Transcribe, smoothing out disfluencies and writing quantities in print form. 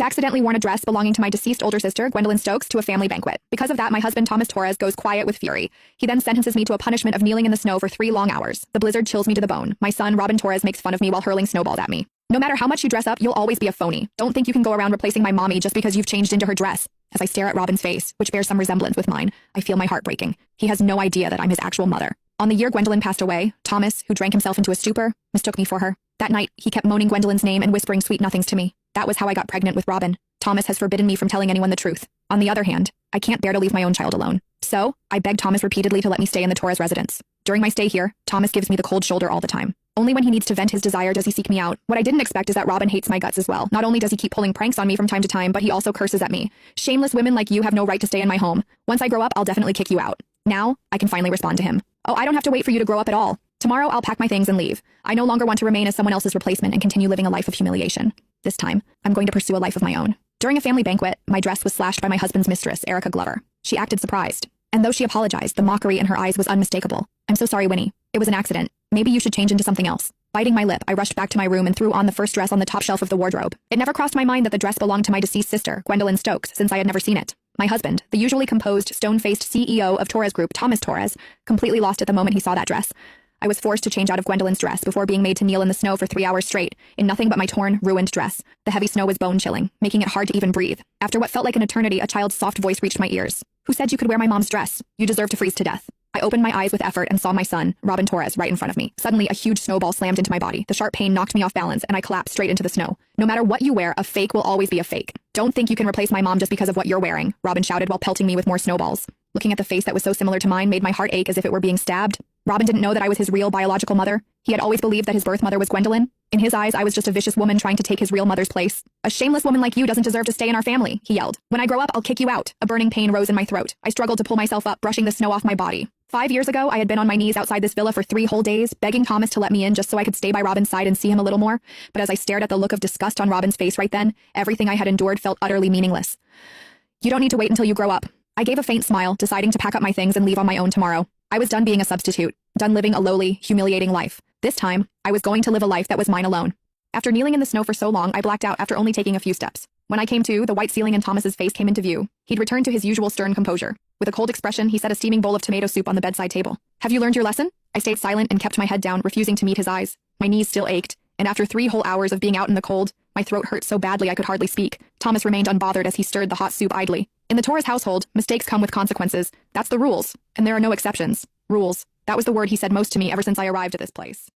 accidentally worn a dress belonging to my deceased older sister, Gwendolyn Stokes, to a family banquet. Because of that, my husband, Thomas Torres, goes quiet with fury. He then sentences me to a punishment of kneeling in the snow for 3 long hours. The blizzard chills me to the bone. My son, Robin Torres, makes fun of me while hurling snowballs at me. No matter how much you dress up, you'll always be a phony. Don't think you can go around replacing my mommy just because you've changed into her dress. As I stare at Robin's face, which bears some resemblance with mine, I feel my heart breaking. He has no idea that I'm his actual mother. On the year Gwendolyn passed away, Thomas, who drank himself into a stupor, mistook me for her. That night, he kept moaning Gwendolyn's name and whispering sweet nothings to me. That was how I got pregnant with Robin. Thomas has forbidden me from telling anyone the truth. On the other hand, I can't bear to leave my own child alone. So, I begged Thomas repeatedly to let me stay in the Torres residence. During my stay here, Thomas gives me the cold shoulder all the time. Only when he needs to vent his desire does he seek me out. What I didn't expect is that Robin hates my guts as well. Not only does he keep pulling pranks on me from time to time, but he also curses at me. Shameless women like you have no right to stay in my home. Once I grow up, I'll definitely kick you out. Now, I can finally respond to him. Oh, I don't have to wait for you to grow up at all. Tomorrow, I'll pack my things and leave. I no longer want to remain as someone else's replacement and continue living a life of humiliation. This time, I'm going to pursue a life of my own. During a family banquet, my dress was slashed by my husband's mistress, Erica Glover. She acted surprised. And though she apologized, the mockery in her eyes was unmistakable. I'm so sorry, Winnie. It was an accident. Maybe you should change into something else. Biting my lip, I rushed back to my room and threw on the first dress on the top shelf of the wardrobe. It never crossed my mind that the dress belonged to my deceased sister, Gwendolyn Stokes, since I had never seen it. My husband, the usually composed, stone-faced CEO of Torres Group, Thomas Torres, completely lost it the moment he saw that dress. I was forced to change out of Gwendolyn's dress before being made to kneel in the snow for 3 hours straight, in nothing but my torn, ruined dress. The heavy snow was bone-chilling, making it hard to even breathe. After what felt like an eternity, a child's soft voice reached my ears. Who said you could wear my mom's dress? You deserve to freeze to death. I opened my eyes with effort and saw my son, Robin Torres, right in front of me. Suddenly, a huge snowball slammed into my body. The sharp pain knocked me off balance, and I collapsed straight into the snow. No matter what you wear, a fake will always be a fake. Don't think you can replace my mom just because of what you're wearing, Robin shouted while pelting me with more snowballs. Looking at the face that was so similar to mine made my heart ache as if it were being stabbed. Robin didn't know that I was his real biological mother. He had always believed that his birth mother was Gwendolyn. In his eyes, I was just a vicious woman trying to take his real mother's place. A shameless woman like you doesn't deserve to stay in our family, he yelled. When I grow up, I'll kick you out. A burning pain rose in my throat. I struggled to pull myself up, brushing the snow off my body. 5 years ago, I had been on my knees outside this villa for 3 whole days, begging Thomas to let me in just so I could stay by Robin's side and see him a little more. But as I stared at the look of disgust on Robin's face right then, everything I had endured felt utterly meaningless. You don't need to wait until you grow up. I gave a faint smile, deciding to pack up my things and leave on my own tomorrow. I was done being a substitute, done living a lowly, humiliating life. This time, I was going to live a life that was mine alone. After kneeling in the snow for so long, I blacked out after only taking a few steps. When I came to, the white ceiling and Thomas's face came into view. He'd returned to his usual stern composure. With a cold expression, he set a steaming bowl of tomato soup on the bedside table. Have you learned your lesson? I stayed silent and kept my head down, refusing to meet his eyes. My knees still ached, and after 3 whole hours of being out in the cold, my throat hurt so badly I could hardly speak. Thomas remained unbothered as he stirred the hot soup idly. In the Torres household, mistakes come with consequences. That's the rules, and there are no exceptions. Rules. That was the word he said most to me ever since I arrived at this place.